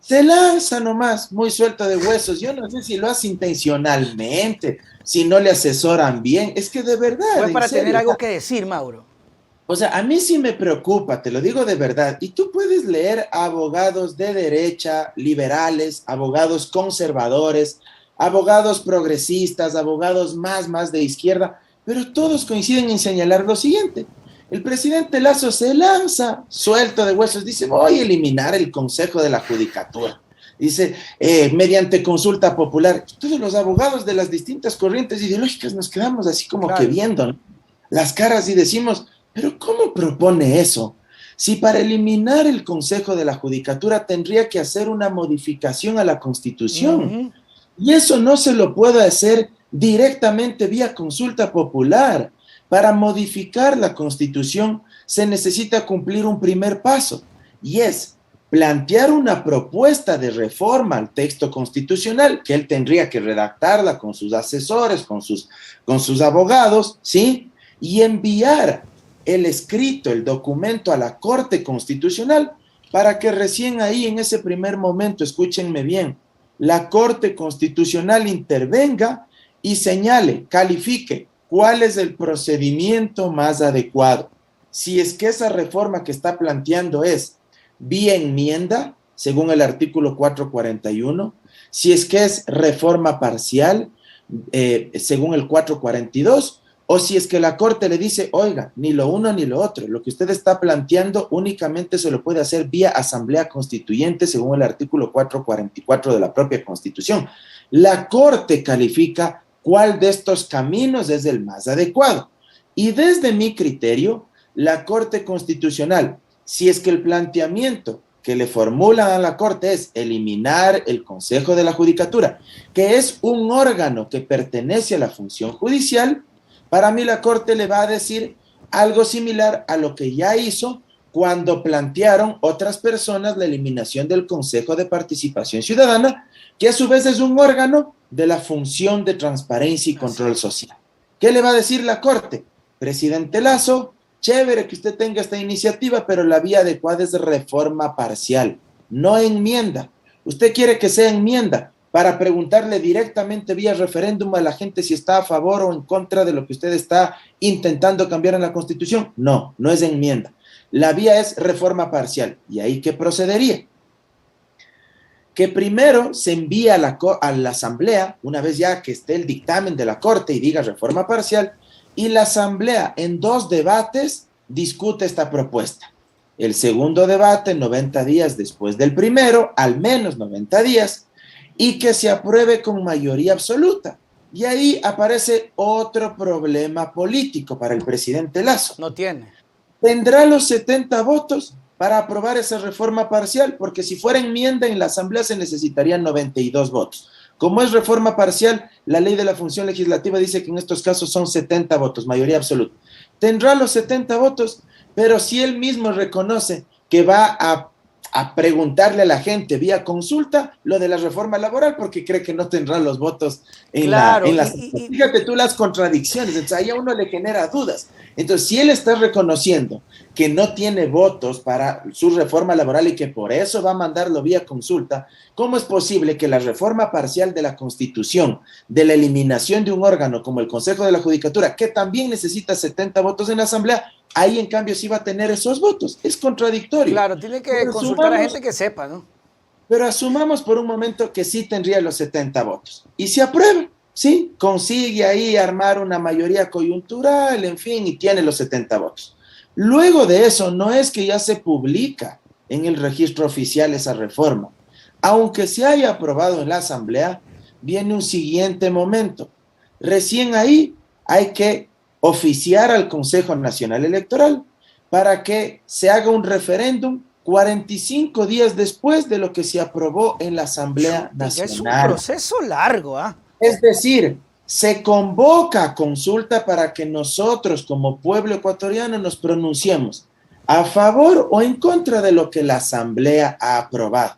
se lanza nomás, muy suelto de huesos. Yo no sé si lo hace intencionalmente, si no le asesoran bien. Es que de O verdad, es en para tener serio. algo que decir, Mauro. O sea, a mí sí me preocupa, te lo digo de verdad. Y tú puedes leer a abogados de derecha, liberales, abogados conservadores, abogados progresistas, abogados más de izquierda, pero todos coinciden en señalar lo siguiente. El presidente Lazo se lanza suelto de huesos, dice, voy a eliminar el Consejo de la Judicatura. Dice, mediante consulta popular. Todos los abogados de las distintas corrientes ideológicas nos quedamos así como que Claro. viendo, ¿no?, las caras y decimos, pero ¿cómo propone eso? Si para eliminar el Consejo de la Judicatura tendría que hacer una modificación a la Constitución, Ujú. y eso no se lo puede hacer directamente vía consulta popular. Para modificar la Constitución se necesita cumplir un primer paso, y es plantear una propuesta de reforma al texto constitucional, que él tendría que redactarla con sus asesores, con sus abogados, ¿sí? Y enviar el escrito, el documento a la Corte Constitucional para que recién ahí, en ese primer momento, escúchenme bien, la Corte Constitucional intervenga y señale, califique cuál es el procedimiento más adecuado. Si es que esa reforma que está planteando es vía enmienda, según el artículo 441, si es que es reforma parcial, según el 442, o si es que la Corte le dice, oiga, ni lo uno ni lo otro, lo que usted está planteando únicamente se lo puede hacer vía asamblea constituyente, según el artículo 444 de la propia Constitución. La Corte califica cuál de estos caminos es el más adecuado. Y desde mi criterio, la Corte Constitucional, si es que el planteamiento que le formulan a la Corte es eliminar el Consejo de la Judicatura, que es un órgano que pertenece a la función judicial, para mí la Corte le va a decir algo similar a lo que ya hizo cuando plantearon otras personas la eliminación del Consejo de Participación Ciudadana, que a su vez es un órgano de la función de transparencia y Así control es. social. ¿Qué le va a decir la Corte? Presidente Lazo, chévere que usted tenga esta iniciativa, pero la vía adecuada es reforma parcial, no enmienda. Usted quiere que sea enmienda para preguntarle directamente vía referéndum a la gente si está a favor o en contra de lo que usted está intentando cambiar en la Constitución. No, no es enmienda. La vía es reforma parcial. ¿Y ahí qué procedería? Que primero se envía a la Asamblea, una vez ya que esté el dictamen de la Corte y diga reforma parcial, y la Asamblea en 2 debates discute esta propuesta. El segundo debate, 90 días después del primero, al menos 90 días, y que se apruebe con mayoría absoluta. Y ahí aparece otro problema político para el presidente Lazo. No tiene. Tendrá los 70 votos para aprobar esa reforma parcial, porque si fuera enmienda en la Asamblea se necesitarían 92 votos. Como es reforma parcial, la ley de la función legislativa dice que en estos casos son 70 votos, mayoría absoluta. Tendrá los 70 votos, pero si él mismo reconoce que va a preguntarle a la gente vía consulta lo de la reforma laboral porque cree que no tendrá los votos en la... Claro, En la fíjate tú las contradicciones, entonces ahí a uno le genera dudas. Entonces, si él está reconociendo que no tiene votos para su reforma laboral y que por eso va a mandarlo vía consulta, ¿cómo es posible que la reforma parcial de la Constitución, de la eliminación de un órgano como el Consejo de la Judicatura, que también necesita 70 votos en la Asamblea, ahí en cambio sí va a tener esos votos? Es contradictorio. claro, tiene que Pero consultar a asumamos, gente que sepa, ¿no? pero asumamos por un momento que sí tendría los 70 votos y se aprueba. Sí, consigue ahí armar una mayoría coyuntural, en fin, y tiene los 70 votos. Luego de eso, no es que ya se publica en el registro oficial esa reforma. Aunque se haya aprobado en la Asamblea, viene un siguiente momento. Recién ahí hay que oficiar al Consejo Nacional Electoral para que se haga un referéndum 45 días después de lo que se aprobó en la Asamblea Chutica, es un Nacional. proceso largo, ¿ah? Es decir, se convoca a consulta para que nosotros como pueblo ecuatoriano nos pronunciemos a favor o en contra de lo que la Asamblea ha aprobado.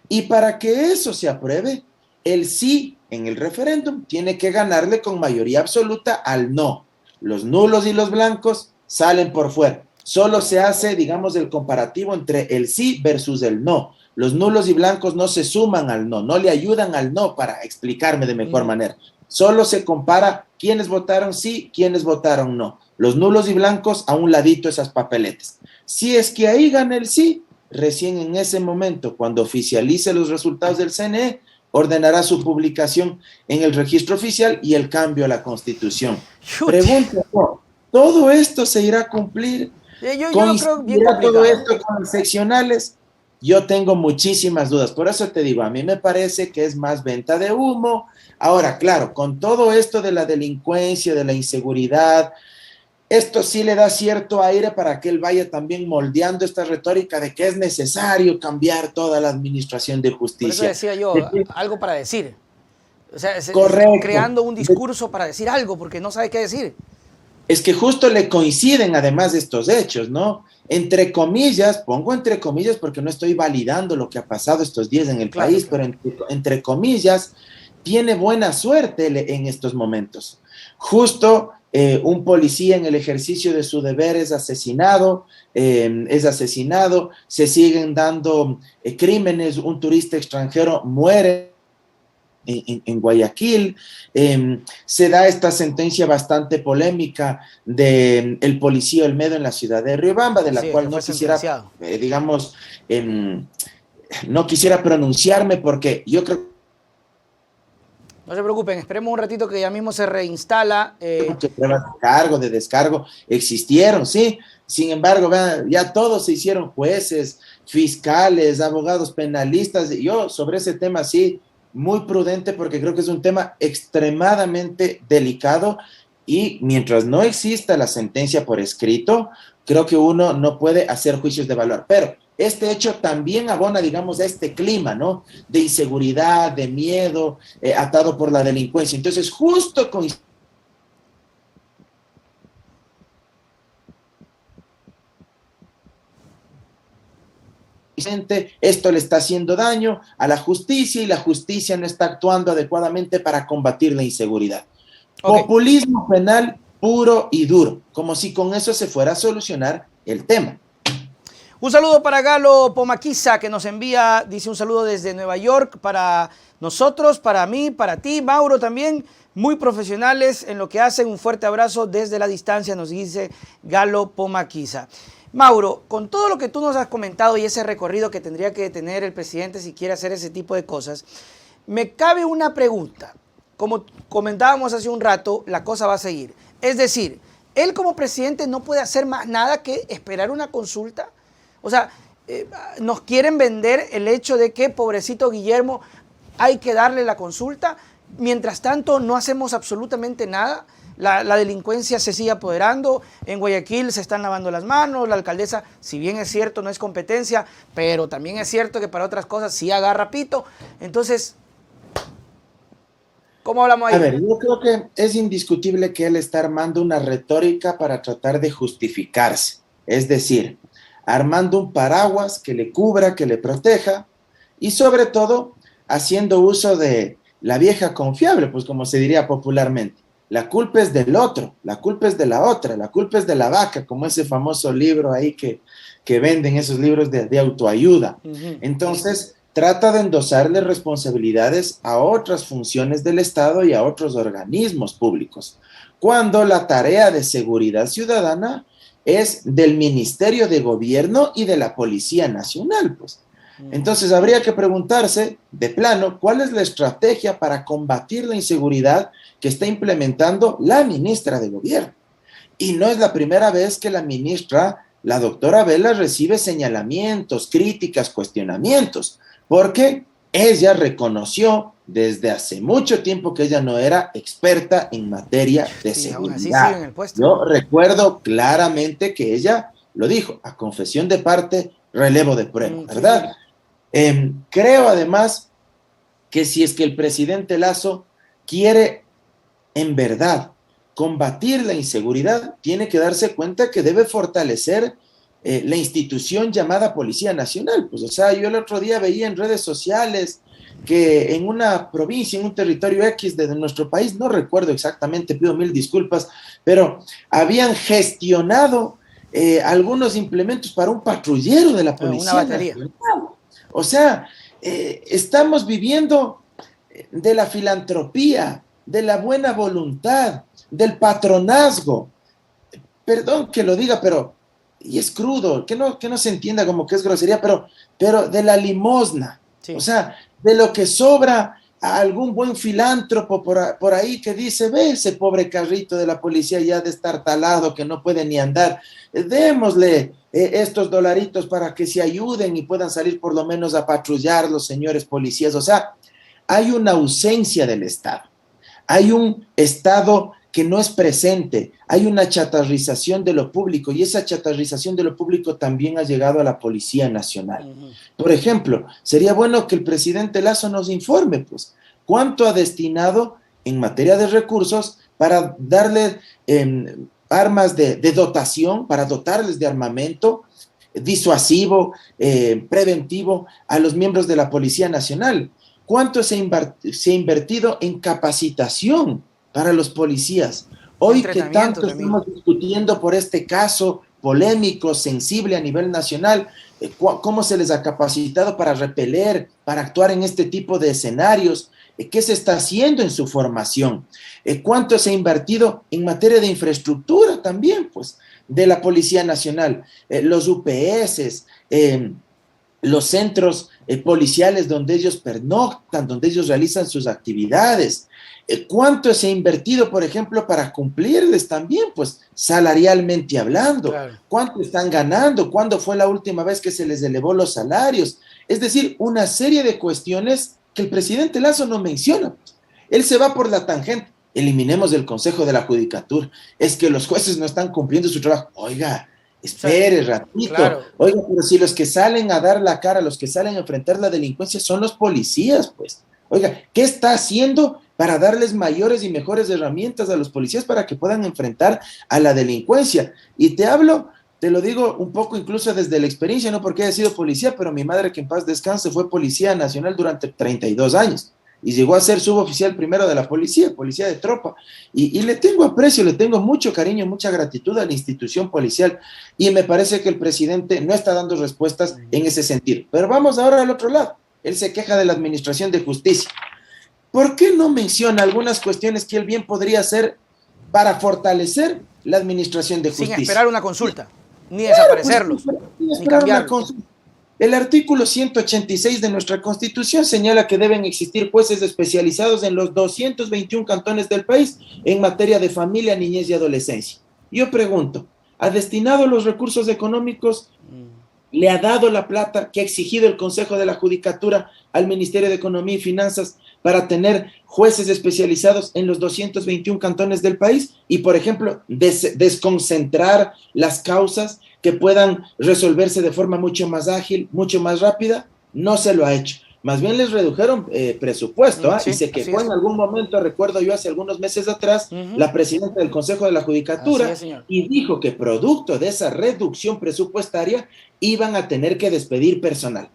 Y para que eso se apruebe, el sí en el referéndum tiene que ganarle con mayoría absoluta al no. Los nulos y los blancos salen por fuera. Solo se hace, digamos, el comparativo entre el sí versus el no. los nulos y blancos no se suman al no, no le ayudan al no para explicarme de mejor manera. Solo se compara quiénes votaron sí, quiénes votaron no. Los nulos y blancos a un ladito esas papeletas. Si es que ahí gana el sí, recién en ese momento, cuando oficialice los resultados del CNE, ordenará su publicación en el registro oficial y el cambio a la Constitución. Pregunto, ¿todo esto se irá a cumplir? Yo lo creo bien complicado. ¿Todo esto con los seccionales? Yo tengo muchísimas dudas, por eso te digo, a mí me parece que es más venta de humo. Ahora, claro, con todo esto de la delincuencia, de la inseguridad, esto sí le da cierto aire para que él vaya también moldeando esta retórica de que es necesario cambiar toda la administración de justicia. Por eso decía yo, algo para decir. O sea, creando un discurso para decir algo, porque no sabe qué decir. Es que justo le coinciden además estos hechos, ¿no? Entre comillas, pongo entre comillas porque no estoy validando lo que ha pasado estos días en el país, pero entre comillas, tiene buena suerte en estos momentos. Justo un policía en el ejercicio de su deber es asesinado, se siguen dando crímenes, un turista extranjero muere en Guayaquil, se da esta sentencia bastante polémica del policía Olmedo en la ciudad de Riobamba, de la cual no quisiera, no quisiera pronunciarme porque yo creo que no se preocupen, esperemos un ratito que ya mismo se reinstala. Que pruebas de descargo existieron, sí. Sin embargo, ya todos se hicieron jueces, fiscales, abogados penalistas. Yo sobre ese tema sí, muy prudente porque creo que es un tema extremadamente delicado y mientras no exista la sentencia por escrito, creo que uno no puede hacer juicios de valor. Pero este hecho también abona, digamos, a este clima, ¿no? De inseguridad, de miedo, atado por la delincuencia. Entonces, justo con esto le está haciendo daño a la justicia y la justicia no está actuando adecuadamente para combatir la inseguridad. Populismo penal puro y duro, como si con eso se fuera a solucionar el tema. Un saludo para Galo Pomaquiza, que nos envía, dice un saludo desde Nueva York para nosotros, para mí, para ti, Mauro también, muy profesionales en lo que hacen. Un fuerte abrazo desde la distancia, nos dice Galo Pomaquiza. Mauro, con todo lo que tú nos has comentado y ese recorrido que tendría que tener el presidente si quiere hacer ese tipo de cosas, me cabe una pregunta. Como comentábamos hace un rato, la cosa va a seguir. Es decir, él como presidente no puede hacer más nada que esperar una consulta. O sea, nos quieren vender el hecho de que, pobrecito Guillermo, hay que darle la consulta. Mientras tanto, no hacemos absolutamente nada. La delincuencia se sigue apoderando. En Guayaquil se están lavando las manos. La alcaldesa, si bien es cierto, no es competencia, pero también es cierto que para otras cosas sí agarra pito. Entonces, ¿cómo hablamos ahí? A ver, yo creo que es indiscutible que él está armando una retórica para tratar de justificarse. Es decir, armando un paraguas que le cubra, que le proteja y sobre todo haciendo uso de la vieja confiable, pues como se diría popularmente. La culpa es del otro, la culpa es de la otra, la culpa es de la vaca, como ese famoso libro ahí que venden, esos libros de autoayuda. Entonces, trata de endosarle responsabilidades a otras funciones del Estado y a otros organismos públicos, cuando la tarea de seguridad ciudadana es del Ministerio de Gobierno y de la Policía Nacional, pues. Entonces habría que preguntarse, de plano, ¿cuál es la estrategia para combatir la inseguridad que está implementando la ministra de Gobierno? Y no es la primera vez que la ministra, la doctora Vela, recibe señalamientos, críticas, cuestionamientos, porque ella reconoció desde hace mucho tiempo que ella no era experta en materia de seguridad. Yo recuerdo claramente que ella lo dijo, a confesión de parte, relevo de prueba, ¿verdad? Creo además que si es que el presidente Lasso quiere en verdad combatir la inseguridad, tiene que darse cuenta que debe fortalecer la institución llamada Policía Nacional. Pues, o sea, yo el otro día veía en redes sociales que en una provincia, en un territorio X de nuestro país, no recuerdo exactamente, pido mil disculpas, pero habían gestionado algunos implementos para un patrullero de la Policía Nacional. O sea, estamos viviendo de la filantropía, de la buena voluntad, del patronazgo. Perdón que lo diga, pero, y es crudo, que no se entienda como que es grosería, pero de la limosna. Sí. O sea, de lo que sobra a algún buen filántropo por ahí que dice, ve ese pobre carrito de la policía ya destartalado que no puede ni andar, démosle estos dolaritos para que se ayuden y puedan salir por lo menos a patrullar los señores policías. O sea, hay una ausencia del Estado, hay un Estado que no es presente, hay una chatarrización de lo público y esa chatarrización de lo público también ha llegado a la Policía Nacional. Por ejemplo, sería bueno que el presidente Lasso nos informe, pues, cuánto ha destinado en materia de recursos para darle armas de dotación, para dotarles de armamento disuasivo, preventivo a los miembros de la Policía Nacional. ¿Cuánto se ha invertido en capacitación para los policías? Hoy que tanto estamos discutiendo por este caso polémico, sensible a nivel nacional, ¿cómo se les ha capacitado para repeler, para actuar en este tipo de escenarios? ¿Qué se está haciendo en su formación? ¿Cuánto se ha invertido en materia de infraestructura también, pues, de la Policía Nacional? Los UPS, los centros policiales donde ellos pernoctan, donde ellos realizan sus actividades. ¿Cuánto se ha invertido, por ejemplo, para cumplirles también, pues, salarialmente hablando? Claro. ¿Cuánto están ganando? ¿Cuándo fue la última vez que se les elevó los salarios? Es decir, una serie de cuestiones que el presidente Lasso no menciona. Él se va por la tangente. Eliminemos el Consejo de la Judicatura. Es que los jueces no están cumpliendo su trabajo. Oiga, espere, ratito. Claro. Oiga, pero si los que salen a dar la cara, los que salen a enfrentar la delincuencia son los policías, pues. Oiga, ¿qué está haciendo para darles mayores y mejores herramientas a los policías para que puedan enfrentar a la delincuencia? Y te lo digo un poco incluso desde la experiencia, no porque haya sido policía, pero mi madre, que en paz descanse, fue policía nacional durante 32 años. Y llegó a ser suboficial primero de la policía de tropa. Y le tengo aprecio, le tengo mucho cariño, mucha gratitud a la institución policial. Y me parece que el presidente no está dando respuestas en ese sentido. Pero vamos ahora al otro lado. Él se queja de la administración de justicia. ¿Por qué no menciona algunas cuestiones que él bien podría hacer para fortalecer la administración de justicia? Sin esperar una consulta, ni desaparecerlos, ni cambiarlos. El artículo 186 de nuestra Constitución señala que deben existir jueces especializados en los 221 cantones del país en materia de familia, niñez y adolescencia. Yo pregunto, ¿ha destinado los recursos económicos? ¿Le ha dado la plata que ha exigido el Consejo de la Judicatura al Ministerio de Economía y Finanzas para tener jueces especializados en los 221 cantones del país? Y, por ejemplo, desconcentrar las causas que puedan resolverse de forma mucho más ágil, mucho más rápida. No se lo ha hecho. Más bien les redujeron presupuesto, ¿eh? Sí, y se quejó en algún momento, recuerdo yo hace algunos meses atrás, la presidenta del Consejo de la Judicatura, y dijo que producto de esa reducción presupuestaria iban a tener que despedir personal.